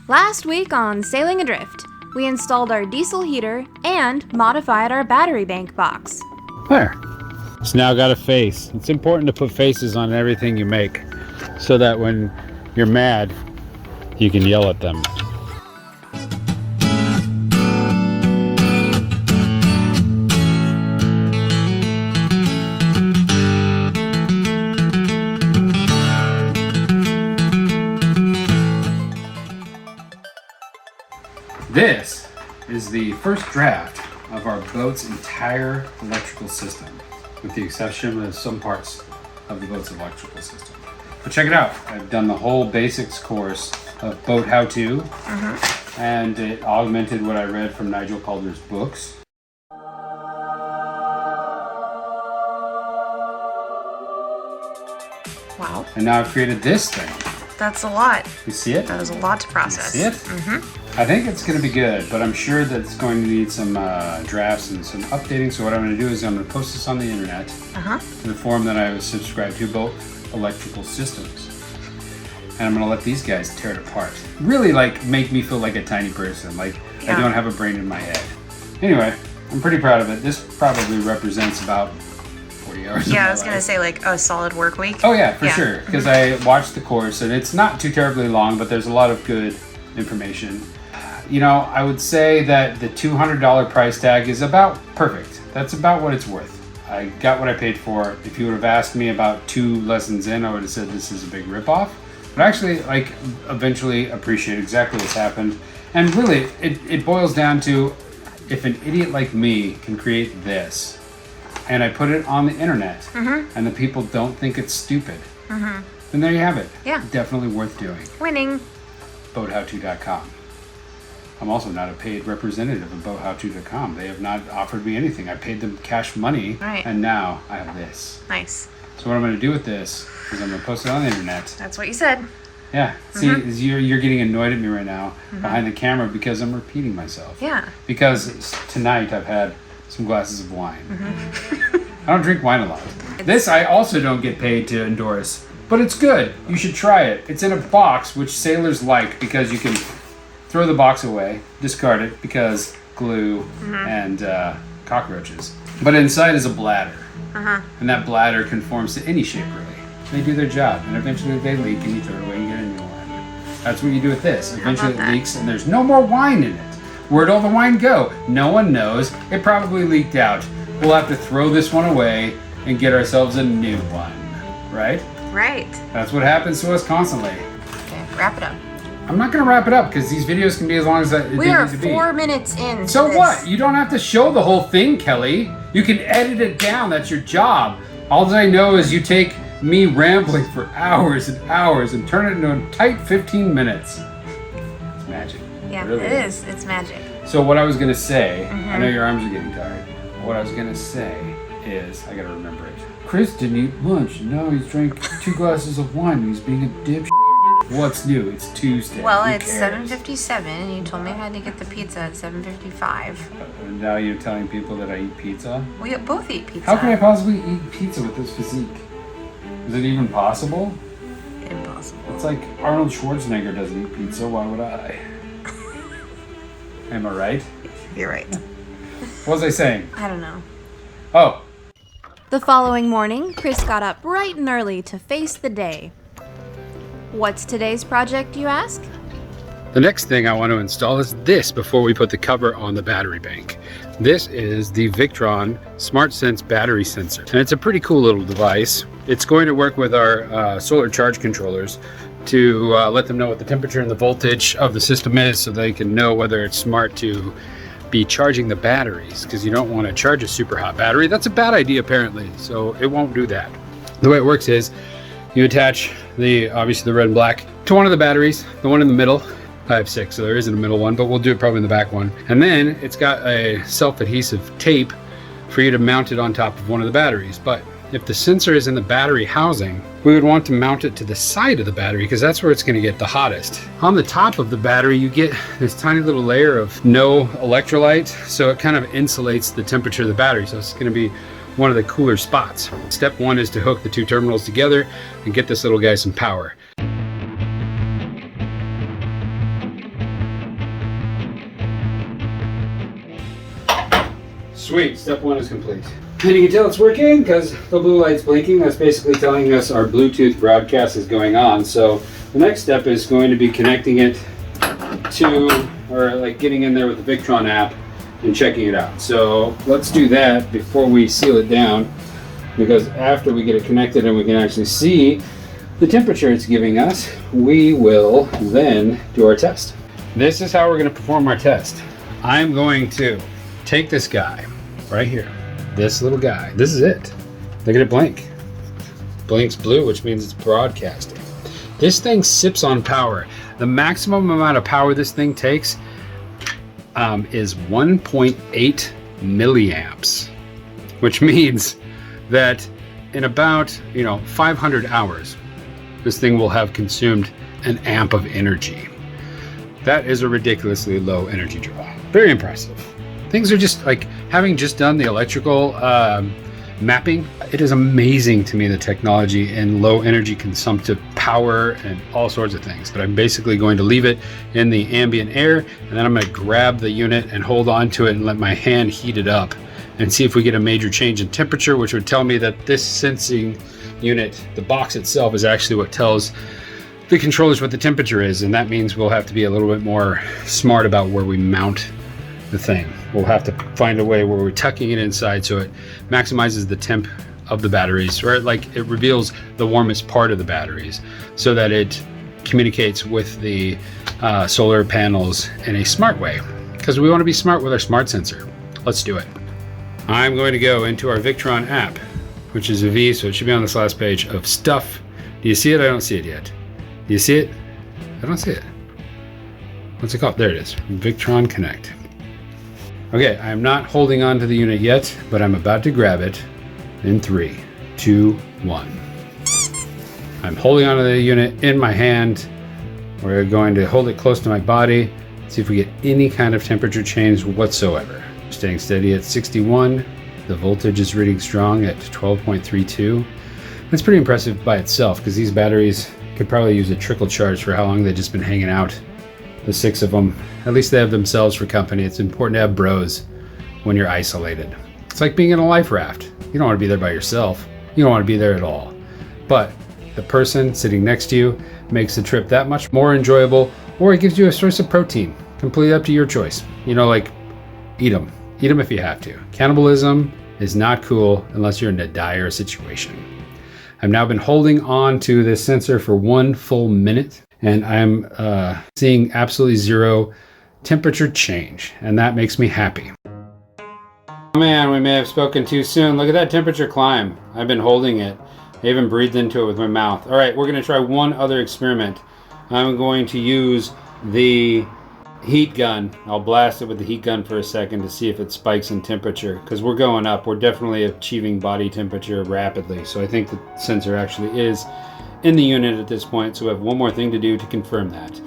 Last week on Sailing Adrift, we installed our diesel heater and modified our battery bank box. There. It's now got a face. It's important to put faces on everything you make so that when you're mad, you can yell at them. This is the first draft of our boat's entire electrical system, with the exception of some parts of the boat's electrical system. But check it out. I've done the whole basics course of boat how-to, and it augmented what I read from Nigel Calder's books. Wow. And now I've created this thing. That's a lot. You see it? That is a lot to process. You see it? I think it's going to be good, but I'm sure that it's going to need some drafts and some updating. So what I'm going to do is I'm going to post this on the internet to the forum that I was subscribed to, Boat Electrical Systems. And I'm going to let these guys tear it apart. Really, like, make me feel like a tiny person. Like, I don't have a brain in my head. Anyway, I'm pretty proud of it. This probably represents about 40 hours. Yeah, I was going to say, like, a solid work week. Oh, yeah, for sure. Because I watched the course, and it's not too terribly long, but there's a lot of good information. You know, I would say that the $200 price tag is about perfect. That's about what it's worth. I got what I paid for. If you would have asked me about 2 lessons in, I would have said this is a big ripoff. But actually, like, eventually appreciate exactly what's happened. And really, it boils down to, if an idiot like me can create this, and I put it on the internet, and the people don't think it's stupid, then there you have it. Yeah. Definitely worth doing. Winning. BoatHowTo.com. I'm also not a paid representative of BoatHowTo.com. They have not offered me anything. I paid them cash money, and now I have this. Nice. So what I'm going to do with this is I'm going to post it on the internet. That's what you said. Yeah. See, you're getting annoyed at me right now behind the camera because I'm repeating myself. Yeah. Because tonight I've had some glasses of wine. I don't drink wine a lot. This I also don't get paid to endorse, but it's good. You should try it. It's in a box, which sailors like because you can throw the box away, discard it because glue and cockroaches. But inside is a bladder. And that bladder conforms to any shape, really. They do their job, and eventually they leak, and you throw it away and get a new one. That's what you do with this. Eventually it leaks, and there's no more wine in it. Where'd all the wine go? No one knows. It probably leaked out. We'll have to throw this one away and get ourselves a new one. Right? Right. That's what happens to us constantly. Okay, wrap it up. I'm not going to wrap it up because these videos can be as long as they need to be. We are 4 minutes in. So what? You don't have to show the whole thing, Kelly. You can edit it down. That's your job. All that I know is you take me rambling for hours and hours and turn it into a tight 15 minutes. It's magic. Yeah, really it is. It's magic. So what I was going to say, I know your arms are getting tired. What I was going to say is, I got to remember it. Chris didn't eat lunch. No, he's drank 2 glasses of wine. He's being a dipshit. What's new? It's Tuesday. Well, Who it's cares? 7:57, and you told me I had to get the pizza at 7:55. And now you're telling people that I eat pizza? We both eat pizza. How can I possibly eat pizza with this physique? Is it even possible? Impossible. It's like Arnold Schwarzenegger doesn't eat pizza. Why would I? Am I right? You're right. What was I saying? I don't know. Oh. The following morning, Chris got up bright and early to face the day. What's today's project, you ask? The next thing I want to install is this before we put the cover on the battery bank. This is the Victron SmartSense battery sensor, and it's a pretty cool little device. It's going to work with our solar charge controllers to let them know what the temperature and the voltage of the system is so they can know whether it's smart to be charging the batteries, because you don't want to charge a super hot battery. That's a bad idea apparently, so it won't do that. The way it works is you attach obviously the red and black to one of the batteries, the one in the middle. I have 6, so there isn't a middle one, but we'll do it probably in the back one. And then it's got a self-adhesive tape for you to mount it on top of one of the batteries. But if the sensor is in the battery housing, we would want to mount it to the side of the battery because that's where it's going to get the hottest. On the top of the battery, you get this tiny little layer of no electrolyte, so it kind of insulates the temperature of the battery. So it's going to be one of the cooler spots. Step 1 is to hook the 2 terminals together and get this little guy some power. Sweet, step 1 is complete. And you can tell it's working because the blue light's blinking. That's basically telling us our Bluetooth broadcast is going on. So the next step is going to be connecting it to, or like getting in there with the Victron app and checking it out. So let's do that before we seal it down, because after we get it connected and we can actually see the temperature it's giving us, we will then do our test. This is how we're going to perform our test. I'm going to take this guy right here, this little guy. This is it. Look at it blink. Blinks blue, which means it's broadcasting. This thing sips on power. The maximum amount of power this thing takes is 1.8 milliamps, which means that in about 500 hours, this thing will have consumed an amp of energy. That is a ridiculously low energy draw. Very impressive. Things are just like, having just done the electrical mapping, it is amazing to me the technology and low energy consumptive power and all sorts of things. But I'm basically going to leave it in the ambient air, and then I'm going to grab the unit and hold on to it and let my hand heat it up and see if we get a major change in temperature, which would tell me that this sensing unit, the box itself, is actually what tells the controllers what the temperature is. And that means we'll have to be a little bit more smart about where we mount the thing. We'll have to find a way where we're tucking it inside so it maximizes the temp of the batteries, or it reveals the warmest part of the batteries so that it communicates with the solar panels in a smart way, because we want to be smart with our smart sensor. Let's do it. I'm going to go into our Victron app, which is a V, so it should be on this last page of stuff. Do you see it? I don't see it yet. Do you see it? I don't see it. What's it called? There it is. Victron Connect. Okay, I'm not holding on to the unit yet, but I'm about to grab it in 3, 2, 1. I'm holding onto the unit in my hand. We're going to hold it close to my body, see if we get any kind of temperature change whatsoever. Staying steady at 61. The voltage is reading strong at 12.32. That's pretty impressive by itself, because these batteries could probably use a trickle charge for how long they've just been hanging out. The 6 of them, at least they have themselves for company. It's important to have bros when you're isolated. It's like being in a life raft. You don't want to be there by yourself. You don't want to be there at all. But the person sitting next to you makes the trip that much more enjoyable, or it gives you a source of protein. Completely up to your choice. Eat them. Eat them if you have to. Cannibalism is not cool unless you're in a dire situation. I've now been holding on to this sensor for 1 full minute, and I'm seeing absolutely 0 temperature change, and that makes me happy. Oh man, we may have spoken too soon. Look at that temperature climb. I've been holding it. I even breathed into it with my mouth. All right, we're going to try one other experiment. I'm going to use the heat gun. I'll blast it with the heat gun for a second to see if it spikes in temperature, because we're going up. We're definitely achieving body temperature rapidly. So I think the sensor actually is in the unit at this point. So we have one more thing to do to confirm that.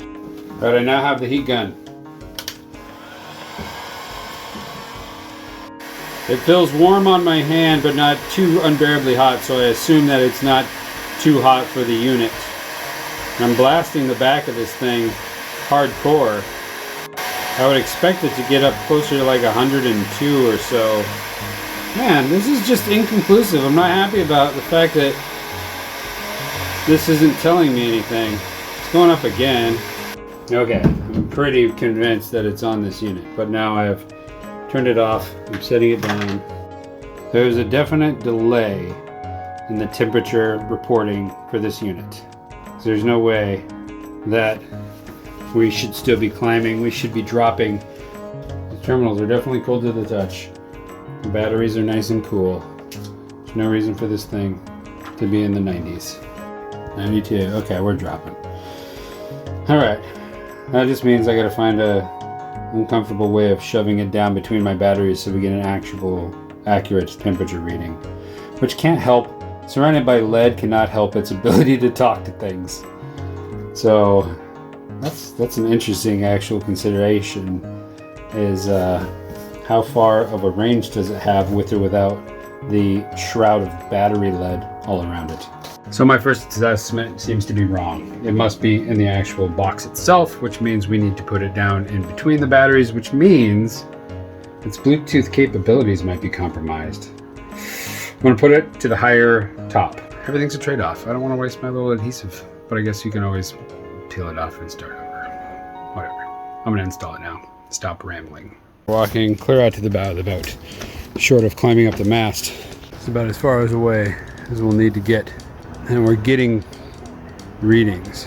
All right, I now have the heat gun. It feels warm on my hand, but not too unbearably hot, so I assume that it's not too hot for the unit. I'm blasting the back of this thing hardcore. I would expect it to get up closer to like 102 or so. Man, this is just inconclusive. I'm not happy about the fact that this isn't telling me anything. It's going up again. Okay, I'm pretty convinced that it's on this unit, but now I have turned it off. I'm setting it down. There's a definite delay in the temperature reporting for this unit. There's no way that we should still be climbing. We should be dropping. The terminals are definitely cold to the touch. The batteries are nice and cool. There's no reason for this thing to be in the 90s. 92. Okay, we're dropping. Alright. That just means I gotta find a uncomfortable way of shoving it down between my batteries so we get an actual accurate temperature reading, which can't help. Surrounded by lead cannot help its ability to talk to things. So that's an interesting actual consideration, is how far of a range does it have with or without the shroud of battery lead all around it. So my first assessment seems to be wrong. It must be in the actual box itself, which means we need to put it down in between the batteries, which means its Bluetooth capabilities might be compromised. I'm gonna put it to the higher top. Everything's a trade-off. I don't want to waste my little adhesive, but I guess you can always peel it off and start over. Whatever. I'm gonna install it now. Stop rambling. Walking clear out to the bow of the boat, short of climbing up the mast. It's about as far away as we'll need to get, and we're getting readings.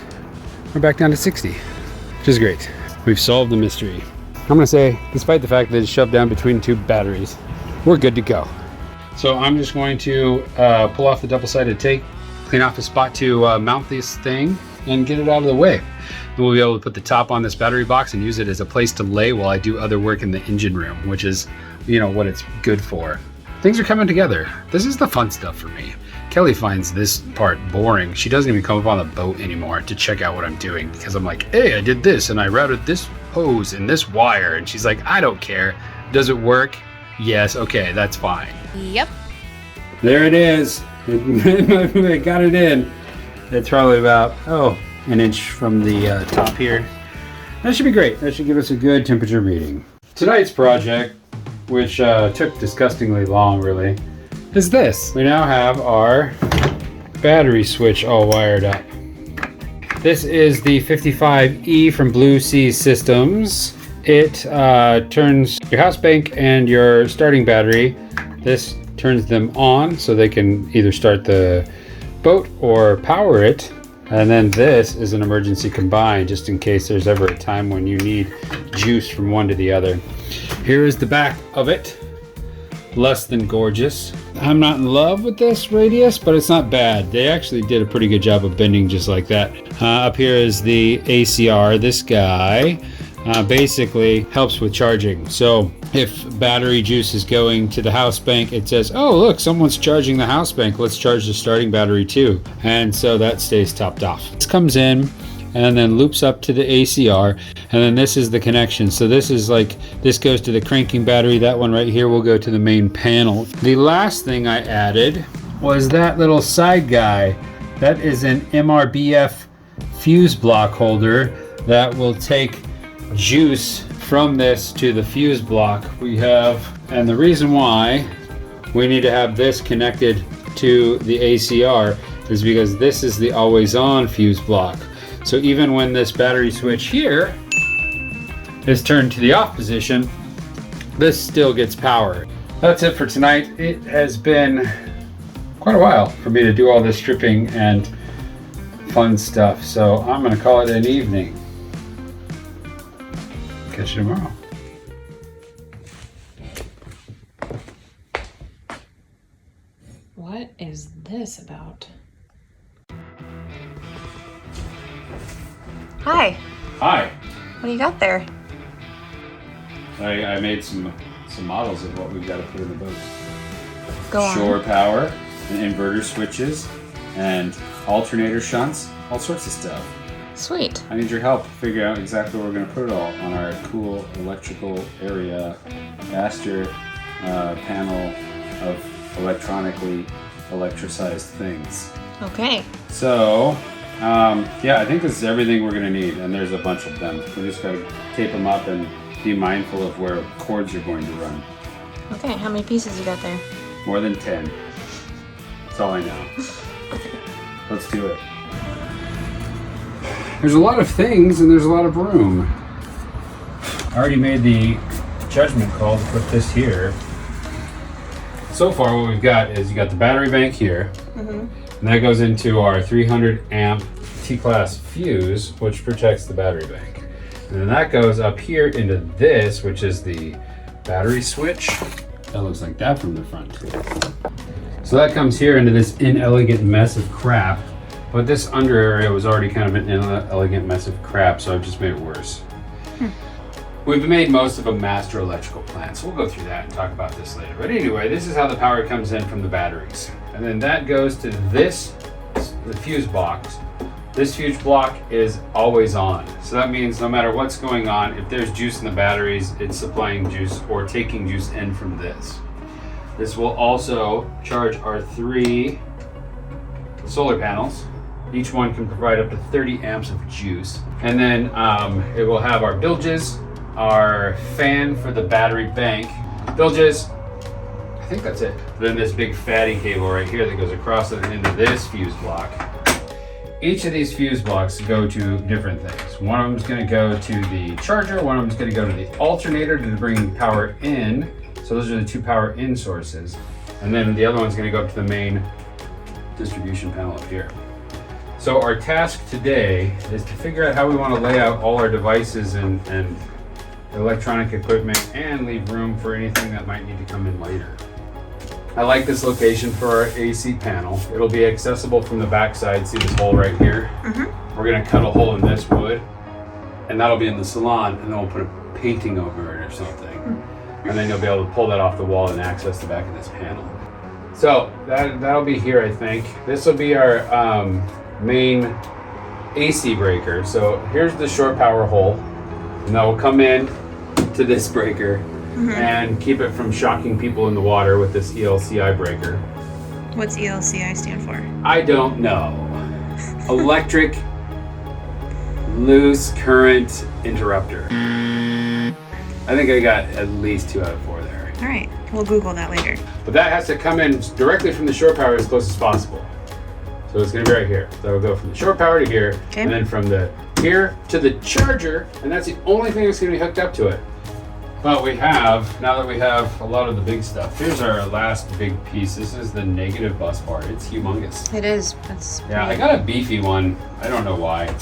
We're back down to 60, which is great. We've solved the mystery. I'm gonna say, despite the fact that it's shoved down between two batteries, we're good to go. So I'm just going to pull off the double-sided tape, clean off a spot to mount this thing, and get it out of the way. And we'll be able to put the top on this battery box and use it as a place to lay while I do other work in the engine room, which is, you know, what it's good for. Things are coming together. This is the fun stuff for me. Kelly finds this part boring. She doesn't even come up on the boat anymore to check out what I'm doing because I'm like, hey, I did this and I routed this hose and this wire. And she's like, I don't care. Does it work? Yes. Okay, that's fine. Yep. There it is. I got it in. It's probably about, an inch from the top here. That should be great. That should give us a good temperature reading. Tonight's project, which took disgustingly long really, is this. We now have our battery switch all wired up. This is the 55E from Blue Sea Systems. It turns your house bank and your starting battery. This turns them on so they can either start the boat or power it. And then this is an emergency combine just in case there's ever a time when you need juice from one to the other. Here is the back of it. Less than gorgeous. I'm not in love with this radius, but it's not bad. They actually did a pretty good job of bending just like that. Up here is the ACR. This guy basically helps with charging. So if battery juice is going to the house bank, it says, oh look, someone's charging the house bank. Let's charge the starting battery too. And so that stays topped off. This comes in and then loops up to the ACR, and then this is the connection. So this is like, this goes to the cranking battery. That one right here will go to the main panel. The last thing I added was that little side guy. That is an MRBF fuse block holder that will take juice from this to the fuse block we have. And the reason why we need to have this connected to the ACR is because this is the always on fuse block. So even when this battery switch here is turned to the off position, this still gets power. That's it for tonight. It has been quite a while for me to do all this stripping and fun stuff. So I'm gonna call it an evening. Catch you tomorrow. What is this about? Hi. Hi. What do you got there? I made some models of what we've got to put in the boat. Go on. Shore power, and inverter switches, and alternator shunts, all sorts of stuff. Sweet. I need your help to figure out exactly where we're going to put it all on our cool electrical area master panel of electronically electricized things. Okay. So, yeah, I think this is everything we're going to need, and there's a bunch of them. We just got to tape them up and be mindful of where cords you're going to run. Okay, how many pieces you got there? More than 10. That's all I know. Let's do it. There's a lot of things and there's a lot of room. I already made the judgment call to put this here. So far what we've got is you got the battery bank here, and that goes into our 300 amp T-class fuse, which protects the battery bank. And then that goes up here into this, which is the battery switch. That looks like that from the front. So that comes here into this inelegant mess of crap. But this under area was already kind of an inelegant mess of crap, so I've just made it worse. We've made most of a master electrical plan, so we'll go through that and talk about this later. But anyway, this is how the power comes in from the batteries. And then that goes to this, the fuse box. This fuse block is always on. So that means no matter what's going on, if there's juice in the batteries, it's supplying juice or taking juice in from this. This will also charge our 3 solar panels. Each one can provide up to 30 amps of juice. And then it will have our bilges our fan for the battery bank, they'll just, I think that's it. Then this big fatty cable right here that goes across the end of this fuse block. Each of these fuse blocks go to different things. One of them is going to go to the charger, one of them is going to go to the alternator to bring power in. So those are the two power in sources. And then the other one's going to go up to the main distribution panel up here. So our task today is to figure out how we want to lay out all our devices and electronic equipment and leave room for anything that might need to come in later. I like this location for our AC panel. It'll be accessible from the back side. See this hole right here? Mm-hmm. We're going to cut a hole in this wood, and that'll be in the salon, and then we'll put a painting over it or something. Mm-hmm. And then you'll be able to pull that off the wall and access the back of this panel. So that'll be here, I think. This will be our main AC breaker. So here's the short power hole, and that will come in to this breaker and keep it from shocking people in the water with this ELCI breaker. What's ELCI stand for? I don't know. Electric loose current interrupter. I think I got at least 2 out of 4 there. All right, we'll Google that later. But that has to come in directly from the shore power as close as possible. So it's going to be right here. So it'll go from the shore power to here, and then from the here to the charger, and that's the only thing that's going to be hooked up to it. But we have, now that we have a lot of the big stuff, here's our last big piece. This is the negative bus bar. It's humongous. It is. That's yeah, I got a beefy one. I don't know why,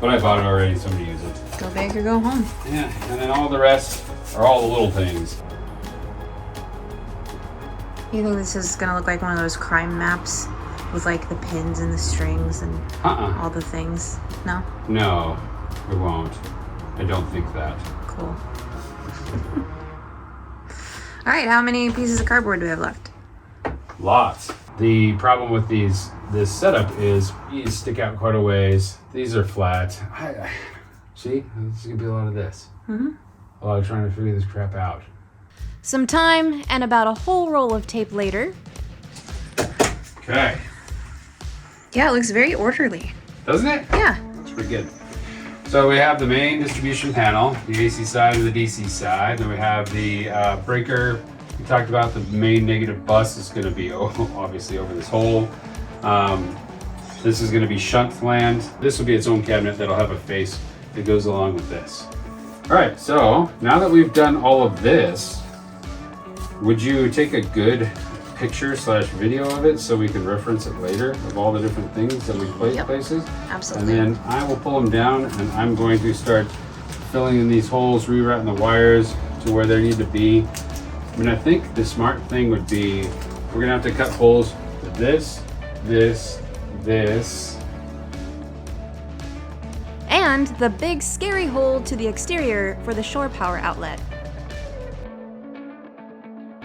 but I bought it already, so I'm going to use it. Go big or go home. Yeah, and then all the rest are all the little things. You think this is going to look like one of those crime maps with like the pins and the strings and all the things? No? No, it won't. I don't think that. Cool. All right, how many pieces of cardboard do we have left? Lots. The problem with this setup is these stick out quite a ways. These are flat. See, there's gonna be a lot of this. A lot of trying to figure this crap out. Some time and about a whole roll of tape later. Okay. Yeah, it looks very orderly. Doesn't it? Yeah. That's pretty good. So we have the main distribution panel, the AC side and the DC side. Then we have the breaker. We talked about the main negative bus is going to be obviously over this hole. This is going to be shunt land. This will be its own cabinet that'll have a face that goes along with this. All right, so now that we've done all of this, would you take a good picture/video of it so we can reference it later of all the different things that we place places? Absolutely. And then I will pull them down and I'm going to start filling in these holes, rerouting the wires to where they need to be. I mean, I think the smart thing would be we're gonna have to cut holes to this, and the big scary hole to the exterior for the shore power outlet.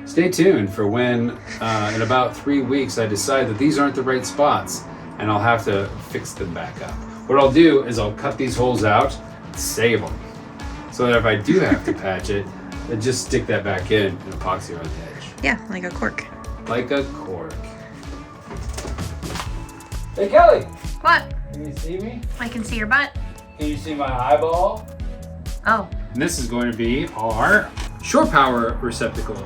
Stay tuned for when in about 3 weeks I decide that these aren't the right spots and I'll have to fix them back up. What I'll do is I'll cut these holes out, save them, so that if I do have to patch it, I just stick that back in and epoxy around the edge. Yeah, like a cork. Like a cork. Hey Kelly! What? Can you see me? I can see your butt. Can you see my eyeball? Oh. And this is going to be our shore power receptacle.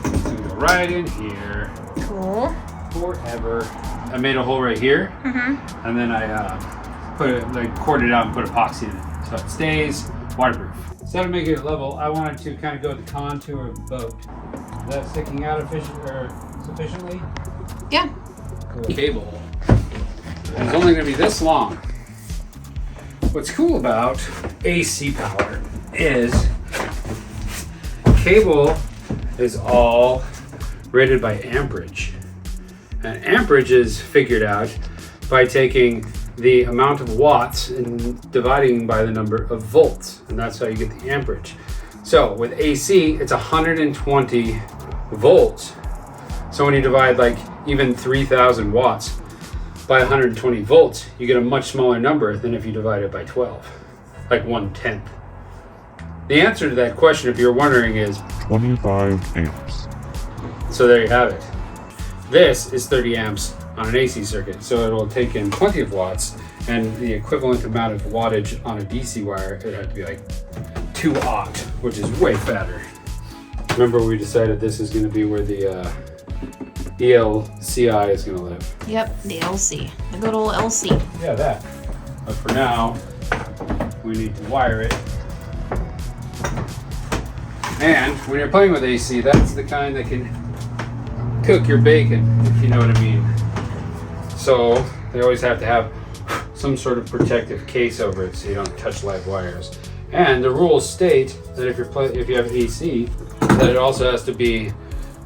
It's going to go right in here. Cool. Forever. I made a hole right here, and then I put it, like, corded it out and put epoxy in it, so it stays waterproof. Instead of making it level, I wanted to kind of go with the contour of the boat. Is that sticking out sufficiently? Yeah. Cool. Cable. It's only going to be this long. What's cool about AC power is cable is all rated by amperage. And amperage is figured out by taking the amount of watts and dividing by the number of volts. And that's how you get the amperage. So with AC, it's 120 volts. So when you divide like even 3,000 watts by 120 volts, you get a much smaller number than if you divide it by 12, like 1/10. The answer to that question, if you're wondering, is 25 amps. So there you have it. This is 30 amps on an AC circuit, so it will take in plenty of watts, and the equivalent amount of wattage on a DC wire, it would have to be like 2/0, which is way fatter. Remember we decided this is going to be where the ELCI is going to live. Yep, the LC. The good old LC. Yeah, that. But for now, we need to wire it. And when you're playing with AC, that's the kind that can cook your bacon, if you know what I mean. So they always have to have some sort of protective case over it so you don't touch live wires. And the rules state that if you have AC, that it also has to be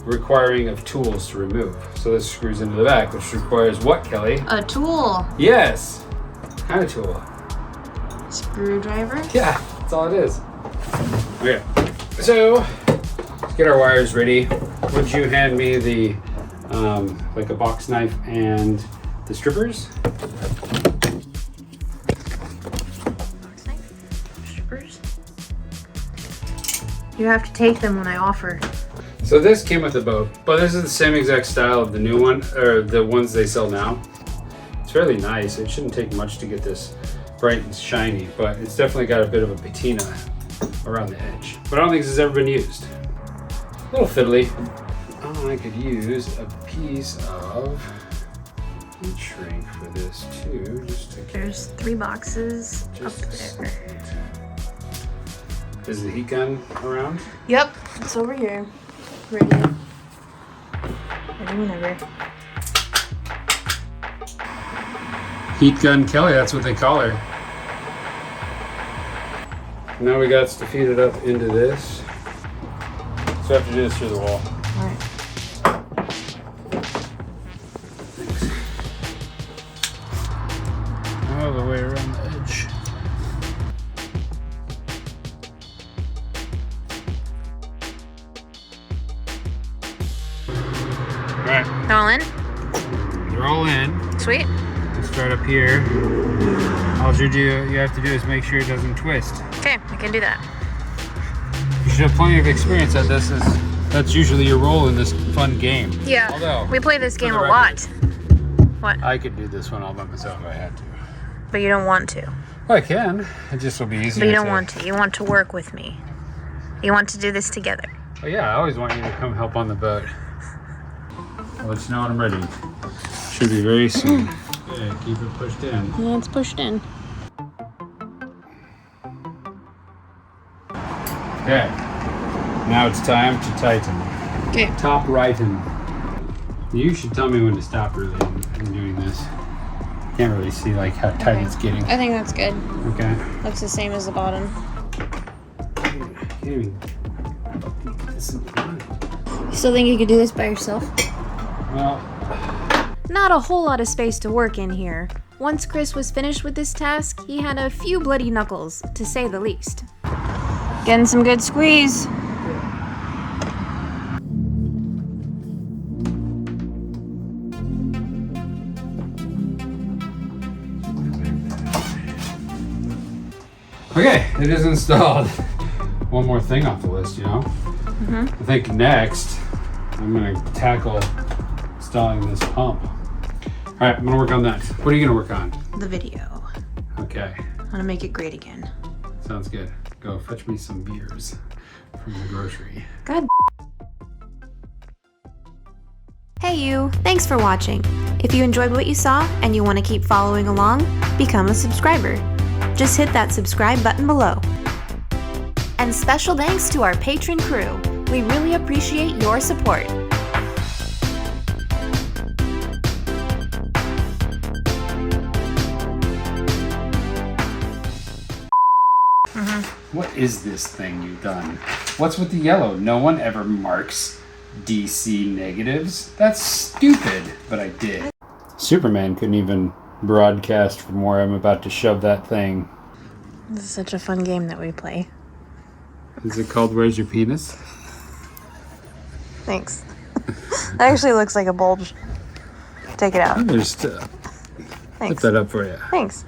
requiring of tools to remove. So this screws into the back, which requires what, Kelly? A tool. Yes. What kind of tool? Screwdriver? Yeah, that's all it is. Okay. So, let's get our wires ready. Would you hand me the, like a box knife and the strippers? Box knife? Strippers? You have to take them when I offer. So this came with the boat, but this is the same exact style of the new one, or the ones they sell now. It's fairly nice. It shouldn't take much to get this bright and shiny, but it's definitely got a bit of a patina around the edge. But I don't think this has ever been used. A little fiddly. Oh, I could use a piece of heat shrink for this too, just to There's 3 boxes just up to there. see. Is the heat gun around? Yep, it's over here. Ready. Ready whenever. Heat gun Kelly, that's what they call her. Now we got to feed it up into this. So we have to do this through the wall. Alright. All the way around the edge. Alright, All in? they're all in. Sweet. Let's start up here. All you have to do is make sure it doesn't twist. Okay, I can do that. You should have plenty of experience at this. That's usually your role in this fun game. Yeah, Although, we play this for game the a record, lot. What? I could do this one all by myself if I had to. But you don't want to. Well, I can. It just will be easier. But you don't want to. You want to work with me. You want to do this together. Oh yeah, I always want you to come help on the boat. I'll let you know when I'm ready. Should be very soon. Okay, keep it pushed in. Yeah, it's pushed in. Okay. Now it's time to tighten. Okay. Top righten. You should tell me when to stop really in doing this. Can't really see like how tight it's getting. I think that's good. Okay. Looks the same as the bottom. Can't even get this in line. You still think you could do this by yourself? Well, Not a whole lot of space to work in here. Once Chris was finished with this task, he had a few bloody knuckles, to say the least. Getting some good squeeze. okay, it is installed. One more thing off the list, you know? I think next, I'm gonna tackle installing this pump. All right, I'm gonna work on that. What are you gonna work on? The video. Okay, I want to make it great again. sounds good. Go fetch me some beers from the grocery. God. Hey you, thanks for watching. If you enjoyed what you saw and you want to keep following along, become a subscriber. Just hit that subscribe button below. And special thanks to our patron crew. We really appreciate your support. What is this thing you've done? What's with the yellow? No one ever marks DC negatives. That's stupid, but I did. Superman couldn't even broadcast from where I'm about to shove that thing. This is such a fun game that we play. Is it called Where's Your Penis? Thanks. That actually looks like a bulge. Take it out. There's put Thanks. that up for you. Thanks.